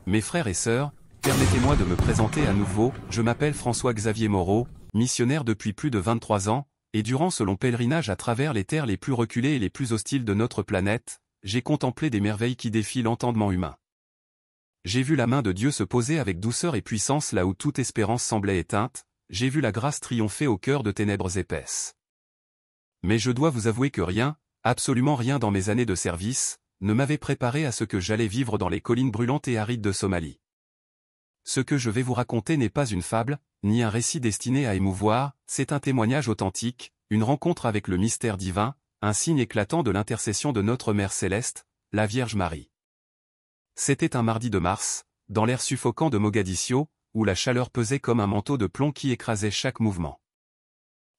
Mes frères et sœurs, permettez-moi de me présenter à nouveau, je m'appelle François-Xavier Moreau, missionnaire depuis plus de 23 ans, et durant ce long pèlerinage à travers les terres les plus reculées et les plus hostiles de notre planète, j'ai contemplé des merveilles qui défient l'entendement humain. J'ai vu la main de Dieu se poser avec douceur et puissance là où toute espérance semblait éteinte, j'ai vu la grâce triompher au cœur de ténèbres épaisses. Mais je dois vous avouer que rien, absolument rien dans mes années de service, ne m'avait préparé à ce que j'allais vivre dans les collines brûlantes et arides de Somalie. Ce que je vais vous raconter n'est pas une fable, ni un récit destiné à émouvoir, c'est un témoignage authentique, une rencontre avec le mystère divin, un signe éclatant de l'intercession de notre Mère Céleste, la Vierge Marie. C'était un mardi de mars, dans l'air suffocant de Mogadiscio, où la chaleur pesait comme un manteau de plomb qui écrasait chaque mouvement.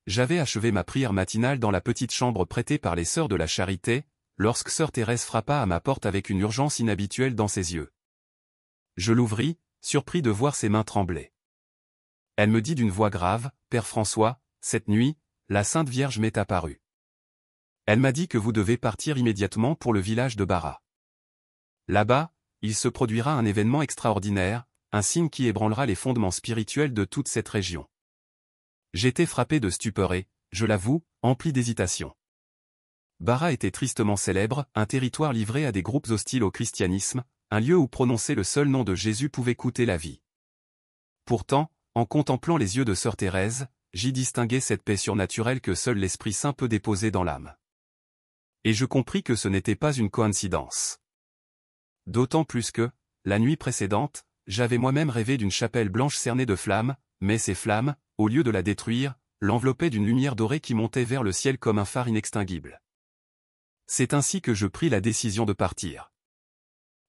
J'avais achevé ma prière matinale dans la petite chambre prêtée par les Sœurs de la Charité, lorsque Sœur Thérèse frappa à ma porte avec une urgence inhabituelle dans ses yeux. Je l'ouvris, surpris de voir ses mains trembler. Elle me dit d'une voix grave, « Père François, cette nuit, la Sainte Vierge m'est apparue. Elle m'a dit que vous devez partir immédiatement pour le village de Bara. Là-bas, il se produira un événement extraordinaire, un signe qui ébranlera les fondements spirituels de toute cette région. » J'étais frappé de stupeur et, je l'avoue, empli d'hésitation. Bara était tristement célèbre, un territoire livré à des groupes hostiles au christianisme, un lieu où prononcer le seul nom de Jésus pouvait coûter la vie. Pourtant, en contemplant les yeux de Sœur Thérèse, j'y distinguais cette paix surnaturelle que seul l'Esprit Saint peut déposer dans l'âme. Et je compris que ce n'était pas une coïncidence. D'autant plus que, la nuit précédente, j'avais moi-même rêvé d'une chapelle blanche cernée de flammes, mais ces flammes, au lieu de la détruire, l'enveloppaient d'une lumière dorée qui montait vers le ciel comme un phare inextinguible. C'est ainsi que je pris la décision de partir.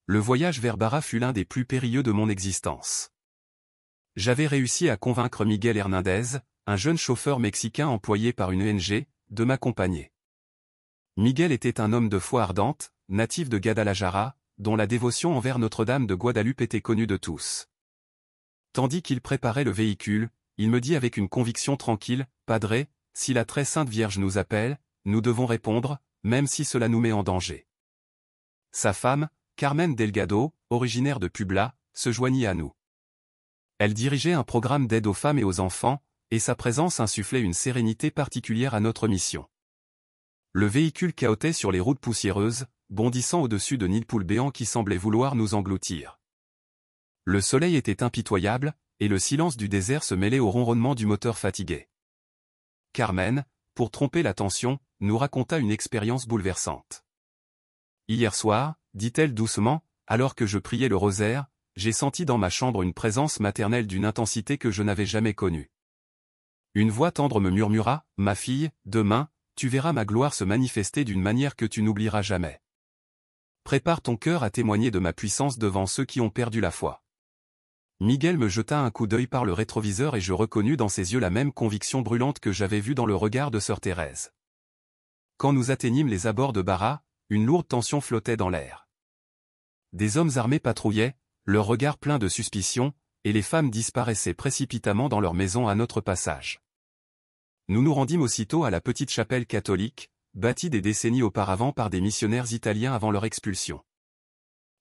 Le voyage vers Bara fut l'un des plus périlleux de mon existence. J'avais réussi à convaincre Miguel Hernandez, un jeune chauffeur mexicain employé par une ONG, de m'accompagner. Miguel était un homme de foi ardente, natif de Guadalajara, dont la dévotion envers Notre-Dame de Guadalupe était connue de tous. Tandis qu'il préparait le véhicule, il me dit avec une conviction tranquille, « Padre, si la très sainte Vierge nous appelle, nous devons répondre, même si cela nous met en danger. » Sa femme, Carmen Delgado, originaire de Puebla, se joignit à nous. Elle dirigeait un programme d'aide aux femmes et aux enfants, et sa présence insufflait une sérénité particulière à notre mission. Le véhicule cahotait sur les routes poussiéreuses, bondissant au-dessus de nids de poules béants qui semblaient vouloir nous engloutir. Le soleil était impitoyable, et le silence du désert se mêlait au ronronnement du moteur fatigué. Carmen, pour tromper l'attention, nous raconta une expérience bouleversante. « Hier soir, dit-elle doucement, alors que je priais le rosaire, j'ai senti dans ma chambre une présence maternelle d'une intensité que je n'avais jamais connue. Une voix tendre me murmura, « Ma fille, demain, tu verras ma gloire se manifester d'une manière que tu n'oublieras jamais. Prépare ton cœur à témoigner de ma puissance devant ceux qui ont perdu la foi. » Miguel me jeta un coup d'œil par le rétroviseur et je reconnus dans ses yeux la même conviction brûlante que j'avais vue dans le regard de Sœur Thérèse. Quand nous atteignîmes les abords de Bara, une lourde tension flottait dans l'air. Des hommes armés patrouillaient, leurs regards pleins de suspicion, et les femmes disparaissaient précipitamment dans leur maison à notre passage. Nous nous rendîmes aussitôt à la petite chapelle catholique, bâtie des décennies auparavant par des missionnaires italiens avant leur expulsion.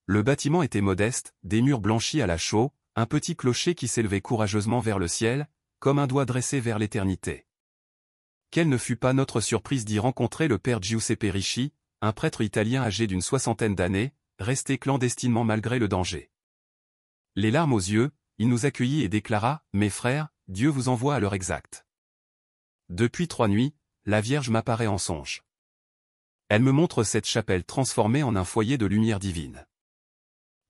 Le bâtiment était modeste, des murs blanchis à la chaux, un petit clocher qui s'élevait courageusement vers le ciel, comme un doigt dressé vers l'éternité. Quelle ne fut pas notre surprise d'y rencontrer le père Giuseppe Ricci, un prêtre italien âgé d'une 60aine d'années, resté clandestinement malgré le danger. Les larmes aux yeux, il nous accueillit et déclara, « Mes frères, Dieu vous envoie à l'heure exacte. Depuis 3 nuits, la Vierge m'apparaît en songe. Elle me montre cette chapelle transformée en un foyer de lumière divine.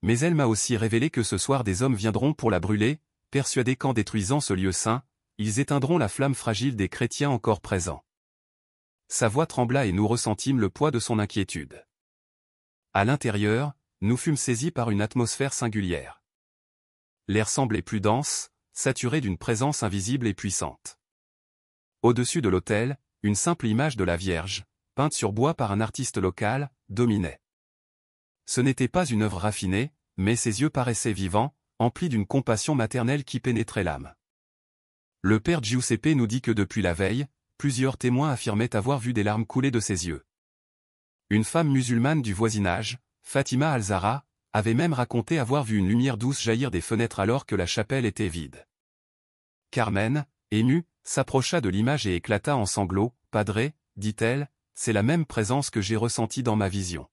Mais elle m'a aussi révélé que ce soir des hommes viendront pour la brûler, persuadés qu'en détruisant ce lieu saint, ils éteindront la flamme fragile des chrétiens encore présents. » Sa voix trembla et nous ressentîmes le poids de son inquiétude. À l'intérieur, nous fûmes saisis par une atmosphère singulière. L'air semblait plus dense, saturé d'une présence invisible et puissante. Au-dessus de l'autel, une simple image de la Vierge, peinte sur bois par un artiste local, dominait. Ce n'était pas une œuvre raffinée, mais ses yeux paraissaient vivants, emplis d'une compassion maternelle qui pénétrait l'âme. Le père Giuseppe nous dit que depuis la veille, plusieurs témoins affirmaient avoir vu des larmes couler de ses yeux. Une femme musulmane du voisinage, Fatima Al-Zahra, avait même raconté avoir vu une lumière douce jaillir des fenêtres alors que la chapelle était vide. Carmen, émue, s'approcha de l'image et éclata en sanglots. « Padre, dit-elle, c'est la même présence que j'ai ressentie dans ma vision. »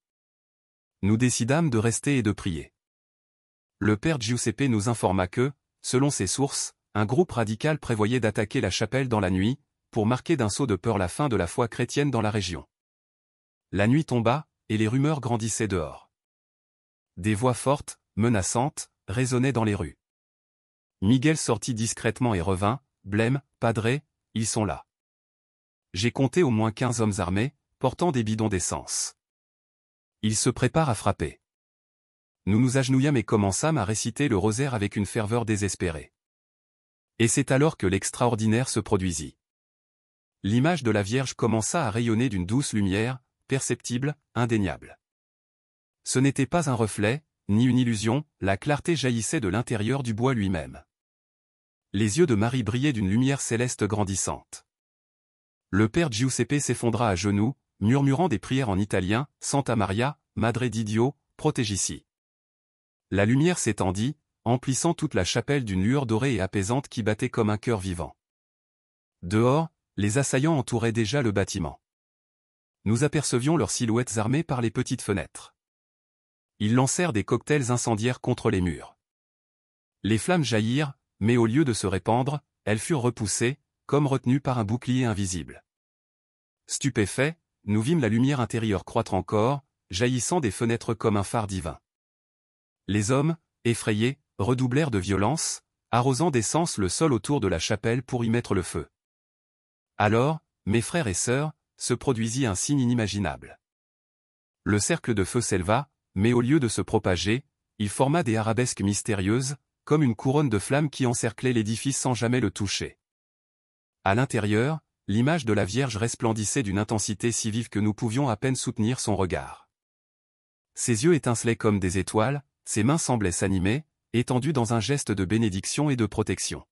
Nous décidâmes de rester et de prier. Le père Giuseppe nous informa que, selon ses sources, un groupe radical prévoyait d'attaquer la chapelle dans la nuit, pour marquer d'un sceau de peur la fin de la foi chrétienne dans la région. La nuit tomba, et les rumeurs grandissaient dehors. Des voix fortes, menaçantes, résonnaient dans les rues. Miguel sortit discrètement et revint. « Blême, Padre, ils sont là. » J'ai compté au moins 15 hommes armés, portant des bidons d'essence. Ils se préparent à frapper. Nous nous agenouillâmes et commençâmes à réciter le rosaire avec une ferveur désespérée. Et c'est alors que l'extraordinaire se produisit. L'image de la Vierge commença à rayonner d'une douce lumière, perceptible, indéniable. Ce n'était pas un reflet, ni une illusion, la clarté jaillissait de l'intérieur du bois lui-même. Les yeux de Marie brillaient d'une lumière céleste grandissante. Le père Giuseppe s'effondra à genoux, murmurant des prières en italien, « Santa Maria, Madre di Dio, protegici ». La lumière s'étendit, emplissant toute la chapelle d'une lueur dorée et apaisante qui battait comme un cœur vivant. Dehors, les assaillants entouraient déjà le bâtiment. Nous apercevions leurs silhouettes armées par les petites fenêtres. Ils lancèrent des cocktails incendiaires contre les murs. Les flammes jaillirent, mais au lieu de se répandre, elles furent repoussées, comme retenues par un bouclier invisible. Stupéfaits, nous vîmes la lumière intérieure croître encore, jaillissant des fenêtres comme un phare divin. Les hommes, effrayés, redoublèrent de violence, arrosant d'essence le sol autour de la chapelle pour y mettre le feu. Alors, mes frères et sœurs, se produisit un signe inimaginable. Le cercle de feu s'éleva, mais au lieu de se propager, il forma des arabesques mystérieuses, comme une couronne de flammes qui encerclait l'édifice sans jamais le toucher. À l'intérieur, l'image de la Vierge resplendissait d'une intensité si vive que nous pouvions à peine soutenir son regard. Ses yeux étincelaient comme des étoiles, ses mains semblaient s'animer, étendues dans un geste de bénédiction et de protection.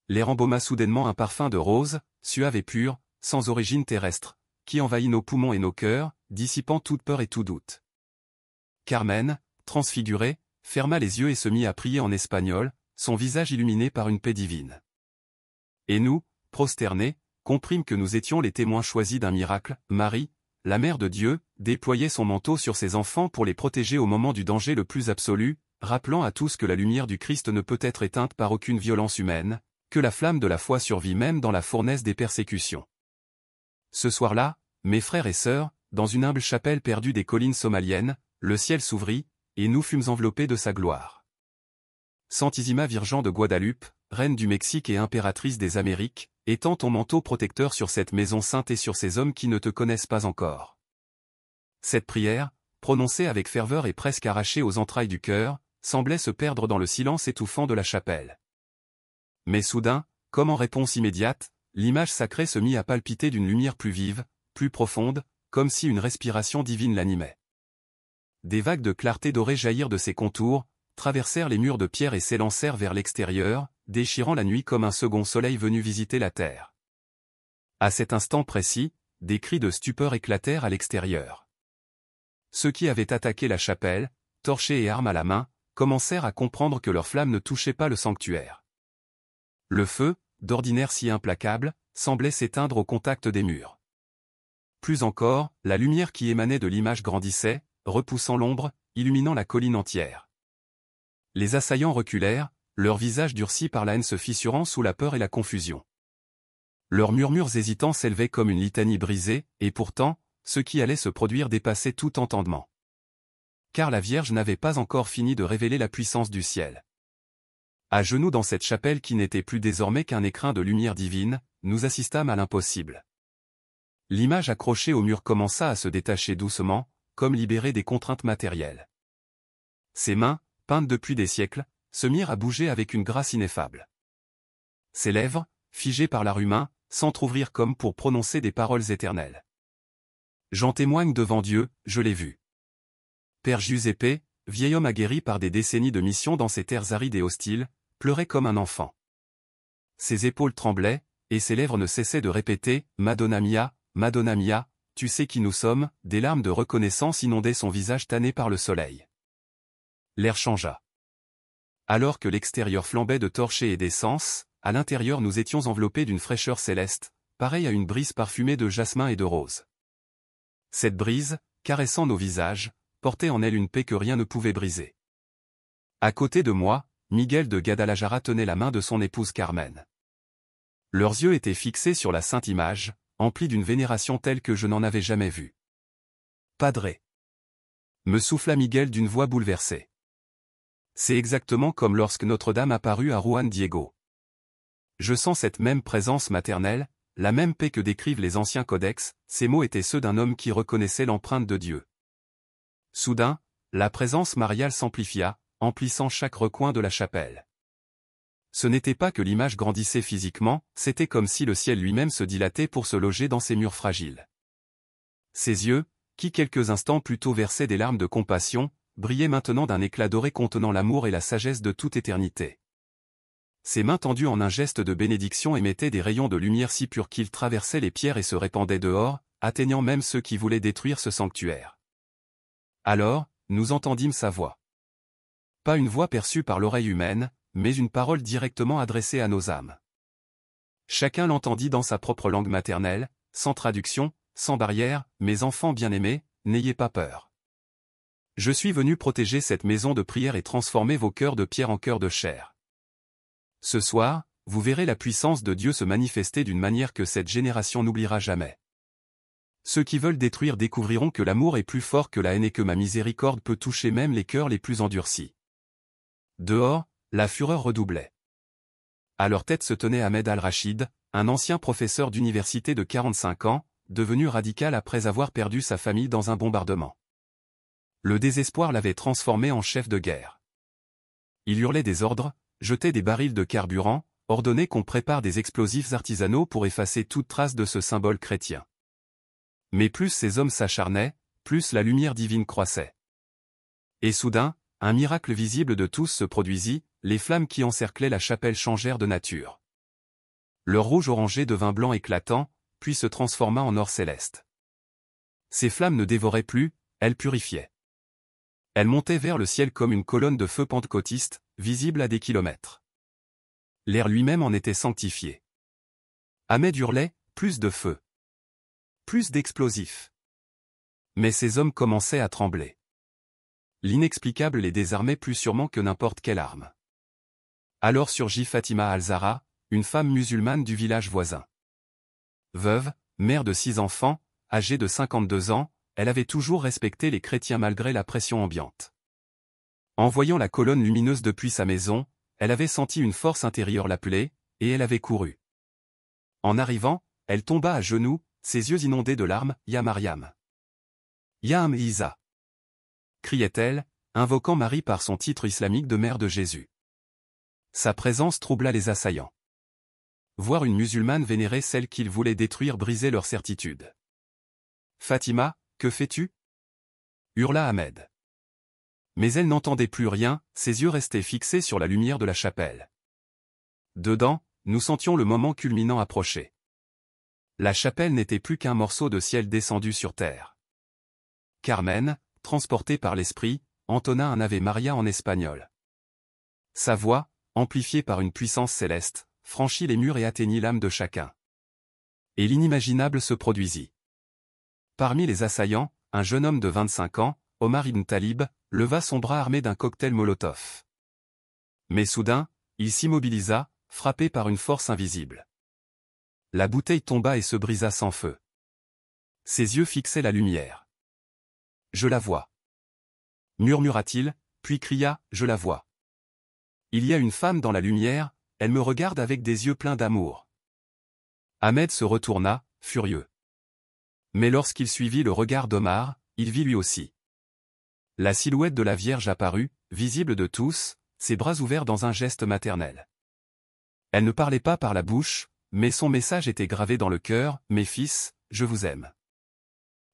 L'air embauma soudainement un parfum de rose, suave et pur, sans origine terrestre, qui envahit nos poumons et nos cœurs, dissipant toute peur et tout doute. Carmen, transfigurée, ferma les yeux et se mit à prier en espagnol, son visage illuminé par une paix divine. Et nous, prosternés, comprîmes que nous étions les témoins choisis d'un miracle. Marie, la Mère de Dieu, déployait son manteau sur ses enfants pour les protéger au moment du danger le plus absolu, rappelant à tous que la lumière du Christ ne peut être éteinte par aucune violence humaine, que la flamme de la foi survit même dans la fournaise des persécutions. Ce soir-là, mes frères et sœurs, dans une humble chapelle perdue des collines somaliennes, le ciel s'ouvrit, et nous fûmes enveloppés de sa gloire. Santissima Vierge de Guadalupe, reine du Mexique et impératrice des Amériques, étends ton manteau protecteur sur cette maison sainte et sur ces hommes qui ne te connaissent pas encore. Cette prière, prononcée avec ferveur et presque arrachée aux entrailles du cœur, semblait se perdre dans le silence étouffant de la chapelle. Mais soudain, comme en réponse immédiate, l'image sacrée se mit à palpiter d'une lumière plus vive, plus profonde, comme si une respiration divine l'animait. Des vagues de clarté dorée jaillirent de ses contours, traversèrent les murs de pierre et s'élancèrent vers l'extérieur, déchirant la nuit comme un second soleil venu visiter la terre. À cet instant précis, des cris de stupeur éclatèrent à l'extérieur. Ceux qui avaient attaqué la chapelle, torchés et armes à la main, commencèrent à comprendre que leur flamme ne touchait pas le sanctuaire. Le feu, d'ordinaire si implacable, semblait s'éteindre au contact des murs. Plus encore, la lumière qui émanait de l'image grandissait, repoussant l'ombre, illuminant la colline entière. Les assaillants reculèrent, leurs visages durcis par la haine se fissurant sous la peur et la confusion. Leurs murmures hésitants s'élevaient comme une litanie brisée, et pourtant, ce qui allait se produire dépassait tout entendement. Car la Vierge n'avait pas encore fini de révéler la puissance du ciel. À genoux dans cette chapelle qui n'était plus désormais qu'un écrin de lumière divine, nous assistâmes à l'impossible. L'image accrochée au mur commença à se détacher doucement, comme libérée des contraintes matérielles. Ses mains, peintes depuis des siècles, se mirent à bouger avec une grâce ineffable. Ses lèvres, figées par l'art humain, s'entr'ouvrirent comme pour prononcer des paroles éternelles. J'en témoigne devant Dieu, je l'ai vu. Père Giuseppe, vieil homme aguerri par des décennies de mission dans ces terres arides et hostiles, pleurait comme un enfant. Ses épaules tremblaient, et ses lèvres ne cessaient de répéter « Madonna mia, tu sais qui nous sommes », des larmes de reconnaissance inondaient son visage tanné par le soleil. L'air changea. Alors que l'extérieur flambait de torchers et d'essence, à l'intérieur nous étions enveloppés d'une fraîcheur céleste, pareille à une brise parfumée de jasmin et de rose. Cette brise, caressant nos visages, portait en elle une paix que rien ne pouvait briser. À côté de moi, Miguel de Guadalajara tenait la main de son épouse Carmen. Leurs yeux étaient fixés sur la sainte image, emplis d'une vénération telle que je n'en avais jamais vue. Padre, me souffla Miguel d'une voix bouleversée. C'est exactement comme lorsque Notre-Dame apparut à Juan Diego. Je sens cette même présence maternelle, la même paix que décrivent les anciens codex, ces mots étaient ceux d'un homme qui reconnaissait l'empreinte de Dieu. Soudain, la présence mariale s'amplifia, emplissant chaque recoin de la chapelle. Ce n'était pas que l'image grandissait physiquement, c'était comme si le ciel lui-même se dilatait pour se loger dans ses murs fragiles. Ses yeux, qui quelques instants plus tôt versaient des larmes de compassion, brillaient maintenant d'un éclat doré contenant l'amour et la sagesse de toute éternité. Ses mains tendues en un geste de bénédiction émettaient des rayons de lumière si purs qu'ils traversaient les pierres et se répandaient dehors, atteignant même ceux qui voulaient détruire ce sanctuaire. Alors, nous entendîmes sa voix. Pas une voix perçue par l'oreille humaine, mais une parole directement adressée à nos âmes. Chacun l'entendit dans sa propre langue maternelle, sans traduction, sans barrière, mes enfants bien-aimés, n'ayez pas peur. Je suis venu protéger cette maison de prière et transformer vos cœurs de pierre en cœurs de chair. Ce soir, vous verrez la puissance de Dieu se manifester d'une manière que cette génération n'oubliera jamais. Ceux qui veulent détruire découvriront que l'amour est plus fort que la haine et que ma miséricorde peut toucher même les cœurs les plus endurcis. Dehors, la fureur redoublait. À leur tête se tenait Ahmed Al-Rachid, un ancien professeur d'université de 45 ans, devenu radical après avoir perdu sa famille dans un bombardement. Le désespoir l'avait transformé en chef de guerre. Il hurlait des ordres, jetait des barils de carburant, ordonnait qu'on prépare des explosifs artisanaux pour effacer toute trace de ce symbole chrétien. Mais plus ces hommes s'acharnaient, plus la lumière divine croissait. Et soudain, un miracle visible de tous se produisit, les flammes qui encerclaient la chapelle changèrent de nature. Leur rouge orangé devint blanc éclatant, puis se transforma en or céleste. Ces flammes ne dévoraient plus, elles purifiaient. Elles montaient vers le ciel comme une colonne de feu pentecôtiste, visible à des kilomètres. L'air lui-même en était sanctifié. Ahmed hurlait, plus de feu. Plus d'explosifs. Mais ces hommes commençaient à trembler. L'inexplicable les désarmait plus sûrement que n'importe quelle arme. Alors surgit Fatima Al-Zahra, une femme musulmane du village voisin. Veuve, mère de 6 enfants, âgée de 52 ans, elle avait toujours respecté les chrétiens malgré la pression ambiante. En voyant la colonne lumineuse depuis sa maison, elle avait senti une force intérieure l'appeler, et elle avait couru. En arrivant, elle tomba à genoux, ses yeux inondés de larmes, « Ya Mariam. Ya Isa » criait-elle, invoquant Marie par son titre islamique de mère de Jésus. Sa présence troubla les assaillants. Voir une musulmane vénérer celle qu'ils voulaient détruire brisait leur certitude. « Fatima, que fais-tu » hurla Ahmed. Mais elle n'entendait plus rien, ses yeux restaient fixés sur la lumière de la chapelle. Dedans, nous sentions le moment culminant approcher. La chapelle n'était plus qu'un morceau de ciel descendu sur terre. Carmen, transportée par l'esprit, entonna un Ave Maria en espagnol. Sa voix, amplifiée par une puissance céleste, franchit les murs et atteignit l'âme de chacun. Et l'inimaginable se produisit. Parmi les assaillants, un jeune homme de 25 ans, Omar ibn Talib, leva son bras armé d'un cocktail Molotov. Mais soudain, il s'immobilisa, frappé par une force invisible. La bouteille tomba et se brisa sans feu. Ses yeux fixaient la lumière. « Je la vois. » murmura-t-il, puis cria, « Je la vois. » Il y a une femme dans la lumière, elle me regarde avec des yeux pleins d'amour. Ahmed se retourna, furieux. Mais lorsqu'il suivit le regard d'Omar, il vit lui aussi. La silhouette de la Vierge apparut, visible de tous, ses bras ouverts dans un geste maternel. Elle ne parlait pas par la bouche, mais son message était gravé dans le cœur, « Mes fils, je vous aime.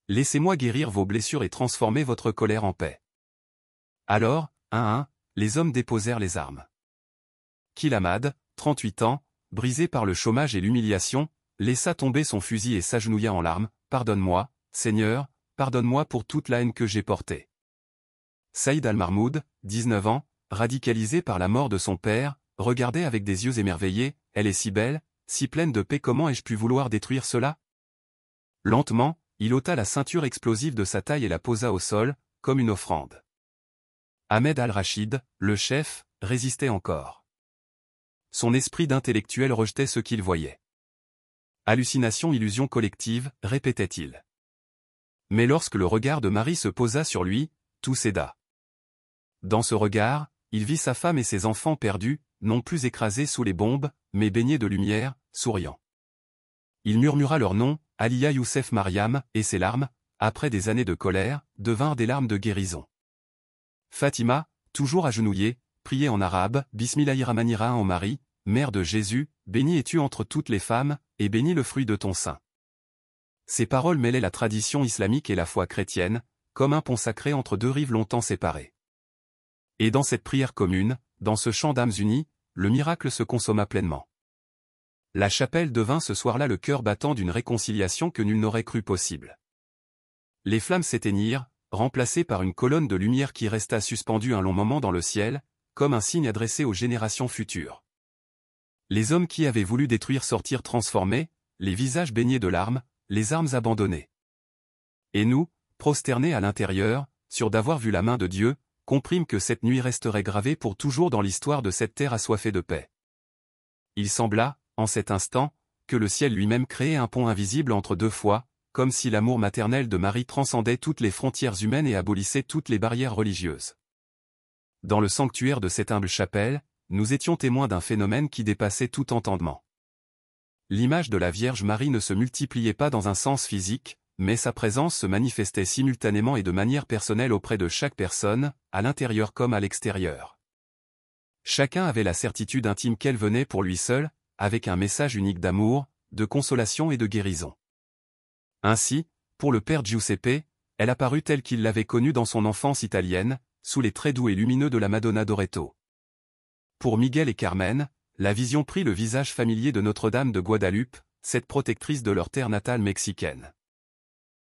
Laissez-moi guérir vos blessures et transformer votre colère en paix. » Alors, un à un, les hommes déposèrent les armes. Kilamad, 38 ans, brisé par le chômage et l'humiliation, laissa tomber son fusil et s'agenouilla en larmes, « Pardonne-moi, Seigneur, pardonne-moi pour toute la haine que j'ai portée. Saïd Al-Marmoud, 19 ans, radicalisé par la mort de son père, regardait avec des yeux émerveillés, « Elle est si belle, si pleine de paix, comment ai-je pu vouloir détruire cela ?» Lentement, il ôta la ceinture explosive de sa taille et la posa au sol, comme une offrande. Ahmed Al-Rachid, le chef, résistait encore. Son esprit d'intellectuel rejetait ce qu'il voyait. Hallucination, illusion collective, répétait-il. Mais lorsque le regard de Marie se posa sur lui, tout céda. Dans ce regard, il vit sa femme et ses enfants perdus, non plus écrasés sous les bombes, mais baignés de lumière, souriant. Il murmura leur nom, Alia, Youssef, Mariam, et ses larmes, après des années de colère, devinrent des larmes de guérison. Fatima, toujours agenouillée, priait en arabe, Bismillahirrahmanirrahim en Marie, mère de Jésus, bénie es-tu entre toutes les femmes, et béni le fruit de ton sein. Ces paroles mêlaient la tradition islamique et la foi chrétienne, comme un pont sacré entre deux rives longtemps séparées. Et dans cette prière commune, dans ce chant d'âmes unies, le miracle se consomma pleinement. La chapelle devint ce soir-là le cœur battant d'une réconciliation que nul n'aurait cru possible. Les flammes s'éteignirent, remplacées par une colonne de lumière qui resta suspendue un long moment dans le ciel, comme un signe adressé aux générations futures. Les hommes qui avaient voulu détruire sortirent transformés, les visages baignés de larmes, les armes abandonnées. Et nous, prosternés à l'intérieur, sûrs d'avoir vu la main de Dieu, comprîmes que cette nuit resterait gravée pour toujours dans l'histoire de cette terre assoiffée de paix. Il sembla, en cet instant, que le ciel lui-même créait un pont invisible entre deux fois, comme si l'amour maternel de Marie transcendait toutes les frontières humaines et abolissait toutes les barrières religieuses. Dans le sanctuaire de cette humble chapelle, nous étions témoins d'un phénomène qui dépassait tout entendement. L'image de la Vierge Marie ne se multipliait pas dans un sens physique, mais sa présence se manifestait simultanément et de manière personnelle auprès de chaque personne, à l'intérieur comme à l'extérieur. Chacun avait la certitude intime qu'elle venait pour lui seul, avec un message unique d'amour, de consolation et de guérison. Ainsi, pour le père Giuseppe, elle apparut telle qu'il l'avait connue dans son enfance italienne, sous les traits doux et lumineux de la Madonna d'Oreto. Pour Miguel et Carmen, la vision prit le visage familier de Notre-Dame de Guadeloupe, cette protectrice de leur terre natale mexicaine.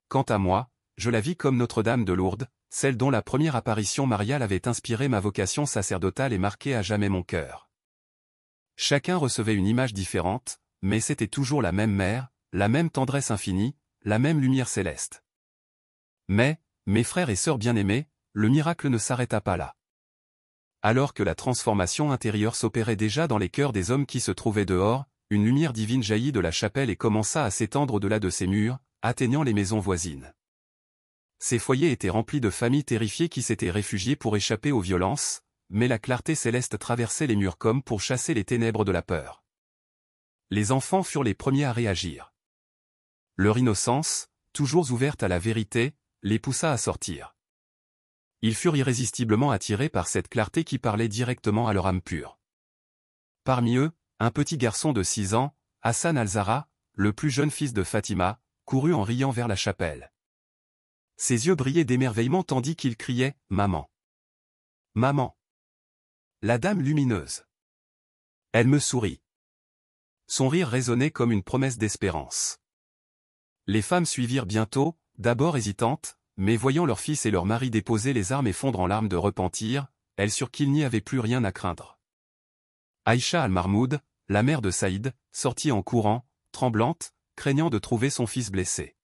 Quant à moi, je la vis comme Notre-Dame de Lourdes, celle dont la première apparition mariale avait inspiré ma vocation sacerdotale et marqué à jamais mon cœur. Chacun recevait une image différente, mais c'était toujours la même mère, la même tendresse infinie, la même lumière céleste. Mais, mes frères et sœurs bien-aimés, le miracle ne s'arrêta pas là. Alors que la transformation intérieure s'opérait déjà dans les cœurs des hommes qui se trouvaient dehors, une lumière divine jaillit de la chapelle et commença à s'étendre au-delà de ses murs, atteignant les maisons voisines. Ces foyers étaient remplis de familles terrifiées qui s'étaient réfugiées pour échapper aux violences, mais la clarté céleste traversait les murs comme pour chasser les ténèbres de la peur. Les enfants furent les premiers à réagir. Leur innocence, toujours ouverte à la vérité, les poussa à sortir. Ils furent irrésistiblement attirés par cette clarté qui parlait directement à leur âme pure. Parmi eux, un petit garçon de 6 ans, Hassan Al-Zahra, le plus jeune fils de Fatima, courut en riant vers la chapelle. Ses yeux brillaient d'émerveillement tandis qu'il criait « Maman ! Maman !» La dame lumineuse. Elle me sourit. Son rire résonnait comme une promesse d'espérance. Les femmes suivirent bientôt, d'abord hésitantes, mais voyant leur fils et leur mari déposer les armes et fondre en larmes de repentir, elles surent qu'il n'y avait plus rien à craindre. Aïcha Al-Marmoud, la mère de Saïd, sortit en courant, tremblante, craignant de trouver son fils blessé.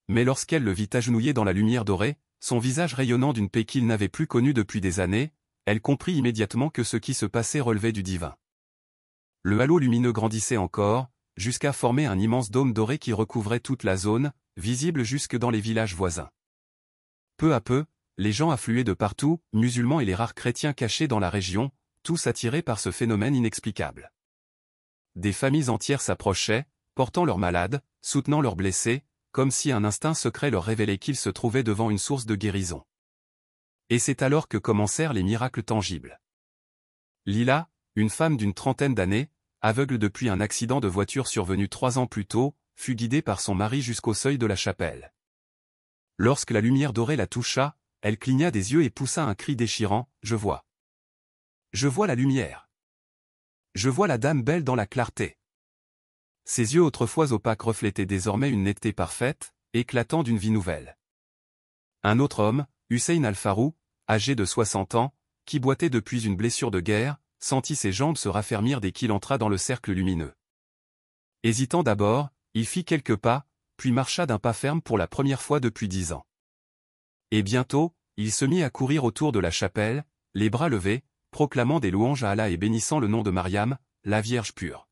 Mais lorsqu'elle le vit agenouillé dans la lumière dorée, son visage rayonnant d'une paix qu'il n'avait plus connue depuis des années, elle comprit immédiatement que ce qui se passait relevait du divin. Le halo lumineux grandissait encore, jusqu'à former un immense dôme doré qui recouvrait toute la zone, visible jusque dans les villages voisins. Peu à peu, les gens affluaient de partout, musulmans et les rares chrétiens cachés dans la région, tous attirés par ce phénomène inexplicable. Des familles entières s'approchaient, portant leurs malades, soutenant leurs blessés, comme si un instinct secret leur révélait qu'ils se trouvaient devant une source de guérison. Et c'est alors que commencèrent les miracles tangibles. Lila, une femme d'une trentaine d'années, aveugle depuis un accident de voiture survenu 3 ans plus tôt, fut guidée par son mari jusqu'au seuil de la chapelle. Lorsque la lumière dorée la toucha, elle cligna des yeux et poussa un cri déchirant, « Je vois. Je vois la lumière. Je vois la dame belle dans la clarté. » Ses yeux autrefois opaques reflétaient désormais une netteté parfaite, éclatant d'une vie nouvelle. Un autre homme, Hussein Al-Farou, âgé de 60 ans, qui boitait depuis une blessure de guerre, sentit ses jambes se raffermir dès qu'il entra dans le cercle lumineux. Hésitant d'abord, il fit quelques pas, puis marcha d'un pas ferme pour la première fois depuis 10 ans. Et bientôt, il se mit à courir autour de la chapelle, les bras levés, proclamant des louanges à Allah et bénissant le nom de Mariam, la Vierge pure.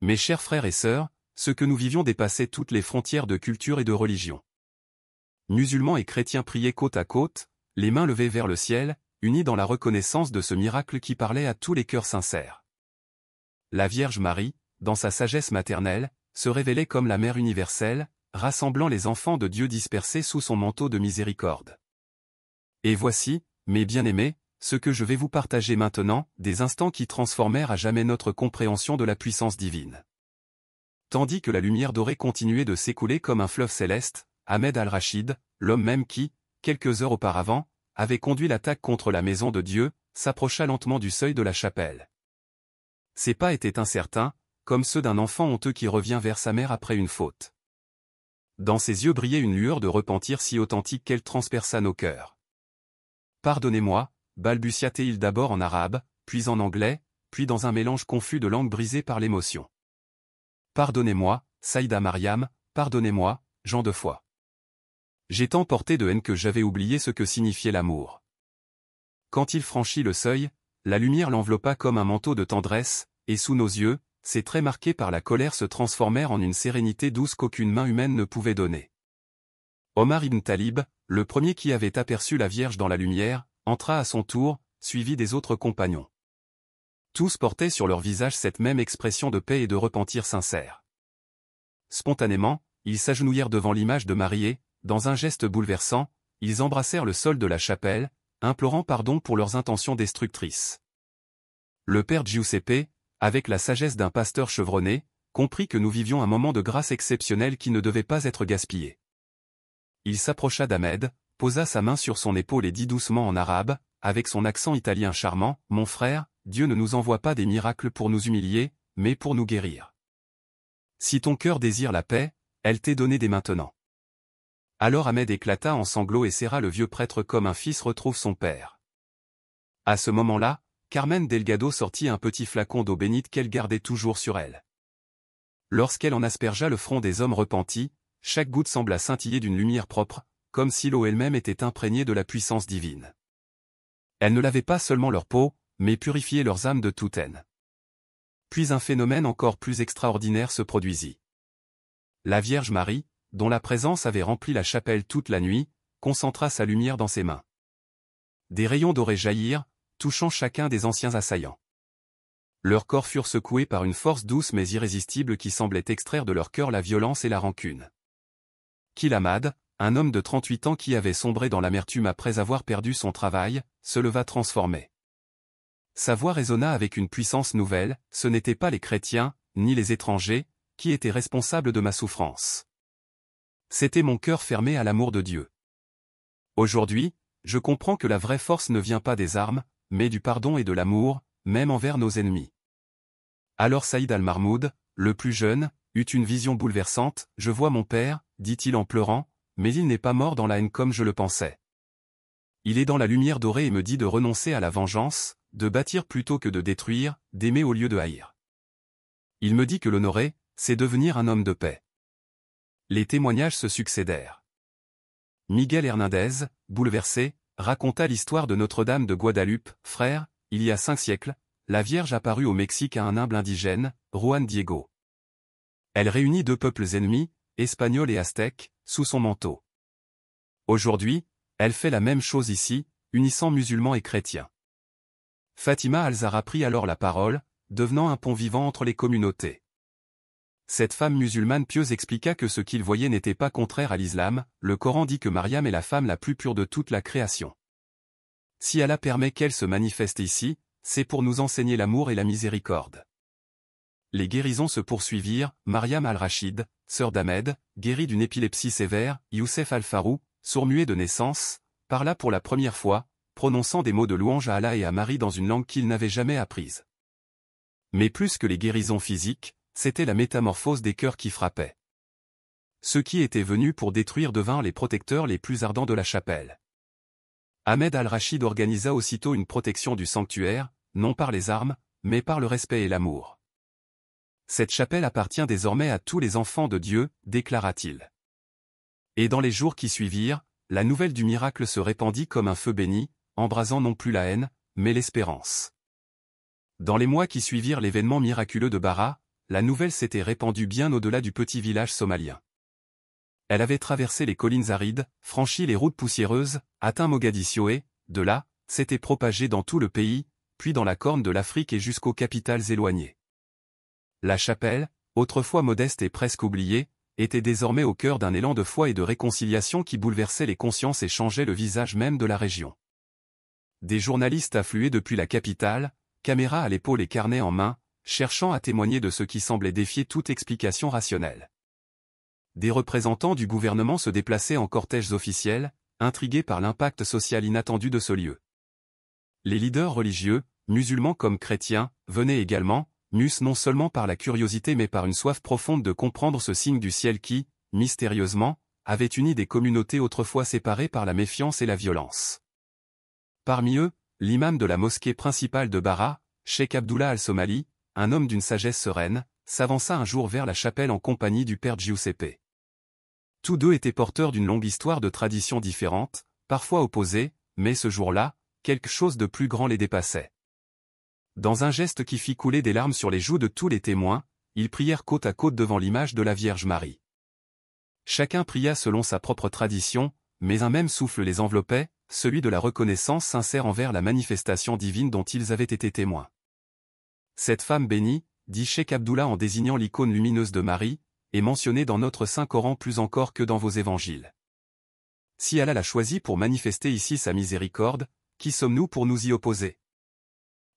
Mes chers frères et sœurs, ce que nous vivions dépassait toutes les frontières de culture et de religion. Musulmans et chrétiens priaient côte à côte, les mains levées vers le ciel, unis dans la reconnaissance de ce miracle qui parlait à tous les cœurs sincères. La Vierge Marie, dans sa sagesse maternelle, se révélait comme la Mère universelle, rassemblant les enfants de Dieu dispersés sous son manteau de miséricorde. Et voici, mes bien-aimés, ce que je vais vous partager maintenant, des instants qui transformèrent à jamais notre compréhension de la puissance divine. Tandis que la lumière dorée continuait de s'écouler comme un fleuve céleste, Ahmed al-Rachid, l'homme même qui, quelques heures auparavant, avait conduit l'attaque contre la maison de Dieu, s'approcha lentement du seuil de la chapelle. Ses pas étaient incertains, comme ceux d'un enfant honteux qui revient vers sa mère après une faute. Dans ses yeux brillait une lueur de repentir si authentique qu'elle transperça nos cœurs. « Pardonnez-moi » balbutia-t-il d'abord en arabe, puis en anglais, puis dans un mélange confus de langues brisées par l'émotion. « Pardonnez-moi, Saïda Mariam, pardonnez-moi, Jean de foi. J'ai tant porté de haine que j'avais oublié ce que signifiait l'amour. » Quand il franchit le seuil, la lumière l'enveloppa comme un manteau de tendresse, et sous nos yeux, ses traits marqués par la colère se transformèrent en une sérénité douce qu'aucune main humaine ne pouvait donner. Omar ibn Talib, le premier qui avait aperçu la Vierge dans la lumière, entra à son tour, suivi des autres compagnons. Tous portaient sur leur visage cette même expression de paix et de repentir sincère. Spontanément, ils s'agenouillèrent devant l'image de Marie et, dans un geste bouleversant, ils embrassèrent le sol de la chapelle, implorant pardon pour leurs intentions destructrices. Le père Giuseppe, avec la sagesse d'un pasteur chevronné, comprit que nous vivions un moment de grâce exceptionnel qui ne devait pas être gaspillé. Il s'approcha d'Ahmed, posa sa main sur son épaule et dit doucement en arabe, avec son accent italien charmant, « Mon frère, Dieu ne nous envoie pas des miracles pour nous humilier, mais pour nous guérir. Si ton cœur désire la paix, elle t'est donnée dès maintenant. » Alors Ahmed éclata en sanglots et serra le vieux prêtre comme un fils retrouve son père. À ce moment-là, Carmen Delgado sortit un petit flacon d'eau bénite qu'elle gardait toujours sur elle. Lorsqu'elle en aspergea le front des hommes repentis, chaque goutte sembla scintiller d'une lumière propre, comme si l'eau elle-même était imprégnée de la puissance divine. Elle ne lavait pas seulement leur peau, mais purifiait leurs âmes de toute haine. Puis un phénomène encore plus extraordinaire se produisit. La Vierge Marie, dont la présence avait rempli la chapelle toute la nuit, concentra sa lumière dans ses mains. Des rayons dorés jaillirent, touchant chacun des anciens assaillants. Leurs corps furent secoués par une force douce mais irrésistible qui semblait extraire de leur cœur la violence et la rancune. Kilamad, un homme de 38 ans qui avait sombré dans l'amertume après avoir perdu son travail, se leva transformé. Sa voix résonna avec une puissance nouvelle, ce n'étaient pas les chrétiens, ni les étrangers, qui étaient responsables de ma souffrance. C'était mon cœur fermé à l'amour de Dieu. Aujourd'hui, je comprends que la vraie force ne vient pas des armes, mais du pardon et de l'amour, même envers nos ennemis. Alors Saïd al-Mahmoud, le plus jeune, eut une vision bouleversante. « Je vois mon père, dit-il en pleurant, mais il n'est pas mort dans la haine comme je le pensais. Il est dans la lumière dorée et me dit de renoncer à la vengeance, de bâtir plutôt que de détruire, d'aimer au lieu de haïr. Il me dit que l'honorer, c'est devenir un homme de paix. » Les témoignages se succédèrent. Miguel Hernandez, bouleversé, raconta l'histoire de Notre-Dame de Guadalupe. « Frère, il y a 5 siècles, la Vierge apparut au Mexique à un humble indigène, Juan Diego. Elle réunit 2 peuples ennemis, espagnols et aztèques, sous son manteau. Aujourd'hui, elle fait la même chose ici, unissant musulmans et chrétiens. Fatima al-Zahra prit alors la parole, devenant un pont vivant entre les communautés. Cette femme musulmane pieuse expliqua que ce qu'il voyait n'était pas contraire à l'islam. Le Coran dit que Mariam est la femme la plus pure de toute la création. Si Allah permet qu'elle se manifeste ici, c'est pour nous enseigner l'amour et la miséricorde. Les guérisons se poursuivirent. Mariam al-Rachid, sœur d'Ahmed, guérie d'une épilepsie sévère. Youssef al-Farou, sourd-muet de naissance, parla pour la première fois, prononçant des mots de louange à Allah et à Marie dans une langue qu'il n'avait jamais apprise. Mais plus que les guérisons physiques, c'était la métamorphose des cœurs qui frappait. Ceux qui étaient venus pour détruire devinrent les protecteurs les plus ardents de la chapelle. Ahmed al-Rachid organisa aussitôt une protection du sanctuaire, non par les armes, mais par le respect et l'amour. Cette chapelle appartient désormais à tous les enfants de Dieu, déclara-t-il. Et dans les jours qui suivirent, la nouvelle du miracle se répandit comme un feu béni, embrasant non plus la haine, mais l'espérance. Dans les mois qui suivirent l'événement miraculeux de Bara, la nouvelle s'était répandue bien au-delà du petit village somalien. Elle avait traversé les collines arides, franchi les routes poussiéreuses, atteint Mogadiscio et, de là, s'était propagée dans tout le pays, puis dans la corne de l'Afrique et jusqu'aux capitales éloignées. La chapelle, autrefois modeste et presque oubliée, était désormais au cœur d'un élan de foi et de réconciliation qui bouleversait les consciences et changeait le visage même de la région. Des journalistes affluaient depuis la capitale, caméra à l'épaule et carnet en main, cherchant à témoigner de ce qui semblait défier toute explication rationnelle. Des représentants du gouvernement se déplaçaient en cortèges officiels, intrigués par l'impact social inattendu de ce lieu. Les leaders religieux, musulmans comme chrétiens, venaient également, mus non seulement par la curiosité mais par une soif profonde de comprendre ce signe du ciel qui, mystérieusement, avait uni des communautés autrefois séparées par la méfiance et la violence. Parmi eux, l'imam de la mosquée principale de Bara, Cheikh Abdullah al-Somali, un homme d'une sagesse sereine, s'avança un jour vers la chapelle en compagnie du père Giuseppe. Tous deux étaient porteurs d'une longue histoire de traditions différentes, parfois opposées, mais ce jour-là, quelque chose de plus grand les dépassait. Dans un geste qui fit couler des larmes sur les joues de tous les témoins, ils prièrent côte à côte devant l'image de la Vierge Marie. Chacun pria selon sa propre tradition, mais un même souffle les enveloppait, celui de la reconnaissance sincère envers la manifestation divine dont ils avaient été témoins. Cette femme bénie, dit Cheikh Abdullah en désignant l'icône lumineuse de Marie, est mentionnée dans notre Saint-Coran plus encore que dans vos évangiles. Si Allah l'a choisie pour manifester ici sa miséricorde, qui sommes-nous pour nous y opposer?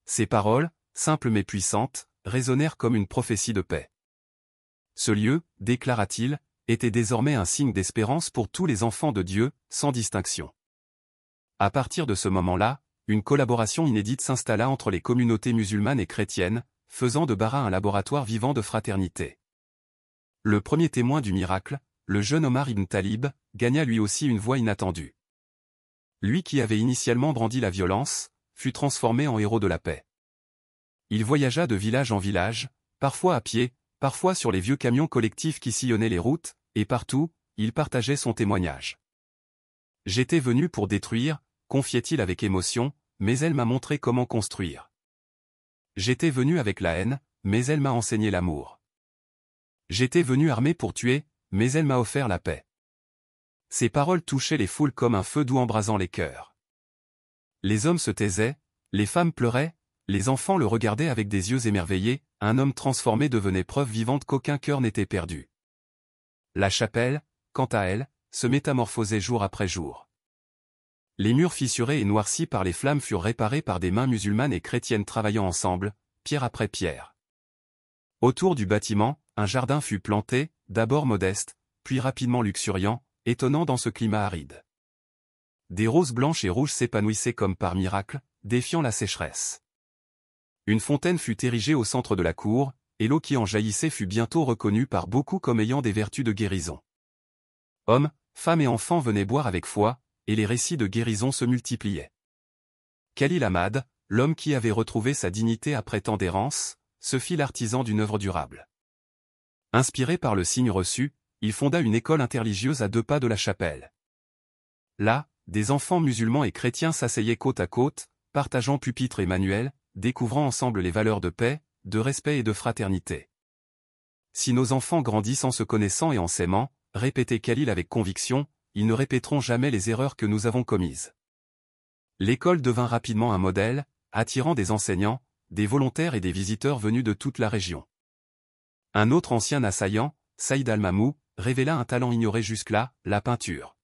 Ces paroles, simples mais puissantes, résonnèrent comme une prophétie de paix. Ce lieu, déclara-t-il, était désormais un signe d'espérance pour tous les enfants de Dieu, sans distinction. À partir de ce moment-là, une collaboration inédite s'installa entre les communautés musulmanes et chrétiennes, faisant de Bara un laboratoire vivant de fraternité. Le premier témoin du miracle, le jeune Omar ibn Talib, gagna lui aussi une voix inattendue. Lui qui avait initialement brandi la violence, fut transformé en héros de la paix. Il voyagea de village en village, parfois à pied, parfois sur les vieux camions collectifs qui sillonnaient les routes, et partout, il partageait son témoignage. « J'étais venu pour détruire », confiait-il avec émotion, mais elle m'a montré comment construire. « J'étais venu avec la haine, mais elle m'a enseigné l'amour. J'étais venu armé pour tuer, mais elle m'a offert la paix. » Ces paroles touchaient les foules comme un feu doux embrasant les cœurs. Les hommes se taisaient, les femmes pleuraient, les enfants le regardaient avec des yeux émerveillés, un homme transformé devenait preuve vivante qu'aucun cœur n'était perdu. La chapelle, quant à elle, se métamorphosait jour après jour. Les murs fissurés et noircis par les flammes furent réparés par des mains musulmanes et chrétiennes travaillant ensemble, pierre après pierre. Autour du bâtiment, un jardin fut planté, d'abord modeste, puis rapidement luxuriant, étonnant dans ce climat aride. Des roses blanches et rouges s'épanouissaient comme par miracle, défiant la sécheresse. Une fontaine fut érigée au centre de la cour, et l'eau qui en jaillissait fut bientôt reconnue par beaucoup comme ayant des vertus de guérison. Hommes, femmes et enfants venaient boire avec foi, et les récits de guérison se multipliaient. Khalil Ahmad, l'homme qui avait retrouvé sa dignité après tant d'errance, se fit l'artisan d'une œuvre durable. Inspiré par le signe reçu, il fonda une école interreligieuse à 2 pas de la chapelle. Là, des enfants musulmans et chrétiens s'asseyaient côte à côte, partageant pupitre et manuel, découvrant ensemble les valeurs de paix, de respect et de fraternité. Si nos enfants grandissent en se connaissant et en s'aimant, répétait Khalil avec conviction, ils ne répéteront jamais les erreurs que nous avons commises. L'école devint rapidement un modèle, attirant des enseignants, des volontaires et des visiteurs venus de toute la région. Un autre ancien assaillant, Saïd al-Mamou, révéla un talent ignoré jusque-là, la peinture.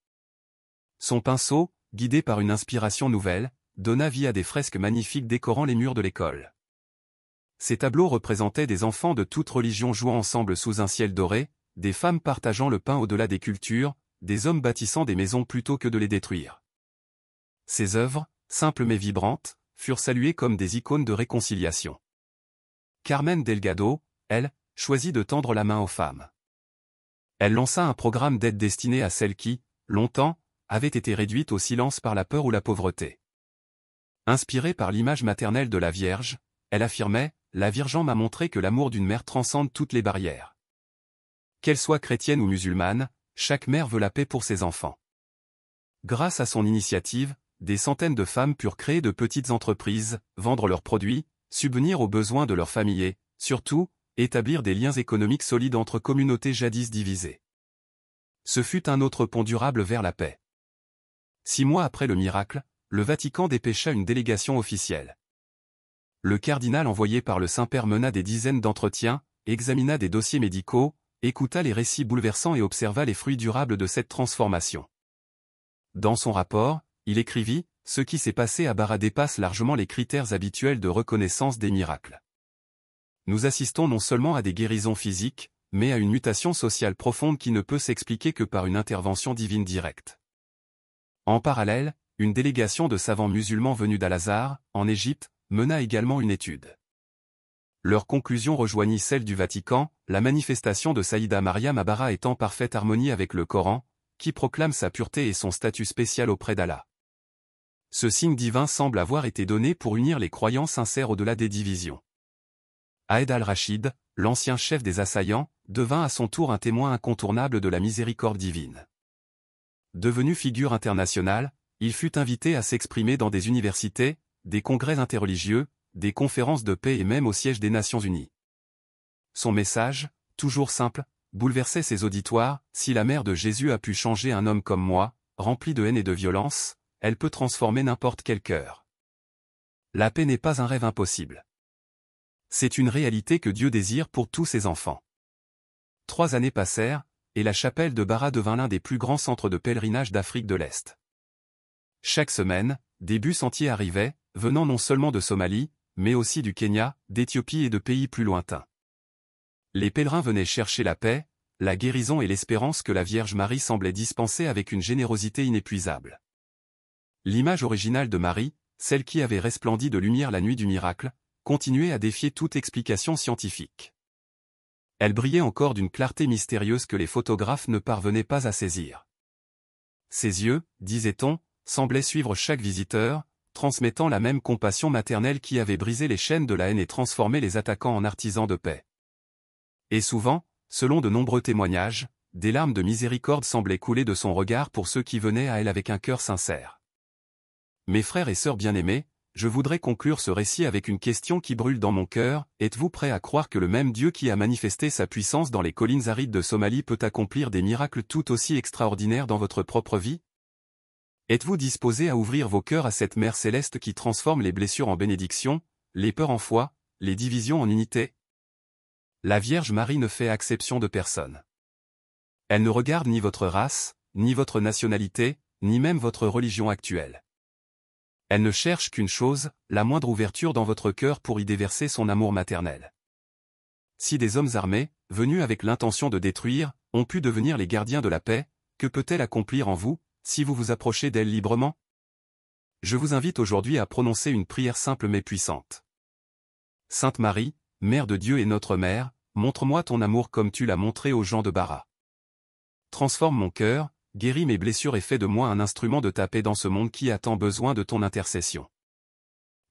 Son pinceau, guidé par une inspiration nouvelle, donna vie à des fresques magnifiques décorant les murs de l'école. Ces tableaux représentaient des enfants de toute religion jouant ensemble sous un ciel doré, des femmes partageant le pain au-delà des cultures, des hommes bâtissant des maisons plutôt que de les détruire. Ces œuvres, simples mais vibrantes, furent saluées comme des icônes de réconciliation. Carmen Delgado, elle, choisit de tendre la main aux femmes. Elle lança un programme d'aide destiné à celles qui, longtemps, avait été réduite au silence par la peur ou la pauvreté. Inspirée par l'image maternelle de la Vierge, elle affirmait « La Vierge m'a montré que l'amour d'une mère transcende toutes les barrières. Qu'elle soit chrétienne ou musulmane, chaque mère veut la paix pour ses enfants. » Grâce à son initiative, des centaines de femmes purent créer de petites entreprises, vendre leurs produits, subvenir aux besoins de leur famille et, surtout, établir des liens économiques solides entre communautés jadis divisées. Ce fut un autre pont durable vers la paix. 6 mois après le miracle, le Vatican dépêcha une délégation officielle. Le cardinal envoyé par le Saint-Père mena des dizaines d'entretiens, examina des dossiers médicaux, écouta les récits bouleversants et observa les fruits durables de cette transformation. Dans son rapport, il écrivit « Ce qui s'est passé à Bara dépasse largement les critères habituels de reconnaissance des miracles. Nous assistons non seulement à des guérisons physiques, mais à une mutation sociale profonde qui ne peut s'expliquer que par une intervention divine directe. » En parallèle, une délégation de savants musulmans venus d'Al-Azhar, en Égypte, mena également une étude. Leur conclusion rejoignit celle du Vatican, la manifestation de Saïda Mariam à Bara est en parfaite harmonie avec le Coran, qui proclame sa pureté et son statut spécial auprès d'Allah. Ce signe divin semble avoir été donné pour unir les croyants sincères au-delà des divisions. Ahed al-Rachid, l'ancien chef des assaillants, devint à son tour un témoin incontournable de la miséricorde divine. Devenu figure internationale, il fut invité à s'exprimer dans des universités, des congrès interreligieux, des conférences de paix et même au siège des Nations Unies. Son message, toujours simple, bouleversait ses auditoires. Si la mère de Jésus a pu changer un homme comme moi, rempli de haine et de violence, elle peut transformer n'importe quel cœur. La paix n'est pas un rêve impossible. C'est une réalité que Dieu désire pour tous ses enfants. 3 années passèrent, et la chapelle de Bara devint l'un des plus grands centres de pèlerinage d'Afrique de l'Est. Chaque semaine, des bus entiers arrivaient, venant non seulement de Somalie, mais aussi du Kenya, d'Éthiopie et de pays plus lointains. Les pèlerins venaient chercher la paix, la guérison et l'espérance que la Vierge Marie semblait dispenser avec une générosité inépuisable. L'image originale de Marie, celle qui avait resplendi de lumière la nuit du miracle, continuait à défier toute explication scientifique. Elle brillait encore d'une clarté mystérieuse que les photographes ne parvenaient pas à saisir. Ses yeux, disait-on, semblaient suivre chaque visiteur, transmettant la même compassion maternelle qui avait brisé les chaînes de la haine et transformé les attaquants en artisans de paix. Et souvent, selon de nombreux témoignages, des larmes de miséricorde semblaient couler de son regard pour ceux qui venaient à elle avec un cœur sincère. Mes frères et sœurs bien-aimés, je voudrais conclure ce récit avec une question qui brûle dans mon cœur. Êtes-vous prêts à croire que le même Dieu qui a manifesté sa puissance dans les collines arides de Somalie peut accomplir des miracles tout aussi extraordinaires dans votre propre vie? Êtes-vous disposés à ouvrir vos cœurs à cette Mère céleste qui transforme les blessures en bénédictions, les peurs en foi, les divisions en unité? La Vierge Marie ne fait exception de personne. Elle ne regarde ni votre race, ni votre nationalité, ni même votre religion actuelle. Elle ne cherche qu'une chose, la moindre ouverture dans votre cœur pour y déverser son amour maternel. Si des hommes armés, venus avec l'intention de détruire, ont pu devenir les gardiens de la paix, que peut-elle accomplir en vous, si vous vous approchez d'elle librement? Je vous invite aujourd'hui à prononcer une prière simple mais puissante. Sainte Marie, Mère de Dieu et notre Mère, montre-moi ton amour comme tu l'as montré aux gens de Bara. Transforme mon cœur, guéris mes blessures et fais de moi un instrument de ta paix dans ce monde qui a tant besoin de ton intercession.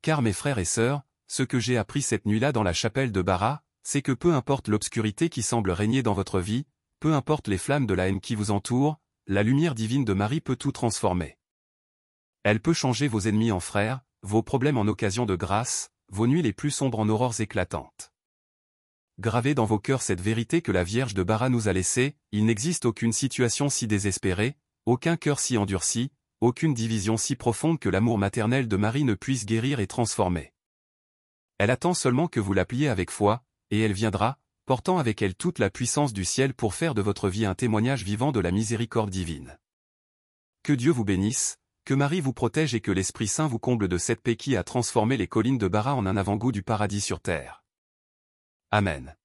Car mes frères et sœurs, ce que j'ai appris cette nuit-là dans la chapelle de Bara, c'est que peu importe l'obscurité qui semble régner dans votre vie, peu importe les flammes de la haine qui vous entourent, la lumière divine de Marie peut tout transformer. Elle peut changer vos ennemis en frères, vos problèmes en occasion de grâce, vos nuits les plus sombres en aurores éclatantes. Gravez dans vos cœurs cette vérité que la Vierge de Bara nous a laissée, il n'existe aucune situation si désespérée, aucun cœur si endurci, aucune division si profonde que l'amour maternel de Marie ne puisse guérir et transformer. Elle attend seulement que vous l'appliez avec foi, et elle viendra, portant avec elle toute la puissance du ciel pour faire de votre vie un témoignage vivant de la miséricorde divine. Que Dieu vous bénisse, que Marie vous protège et que l'Esprit Saint vous comble de cette paix qui a transformé les collines de Bara en un avant-goût du paradis sur terre. Amen.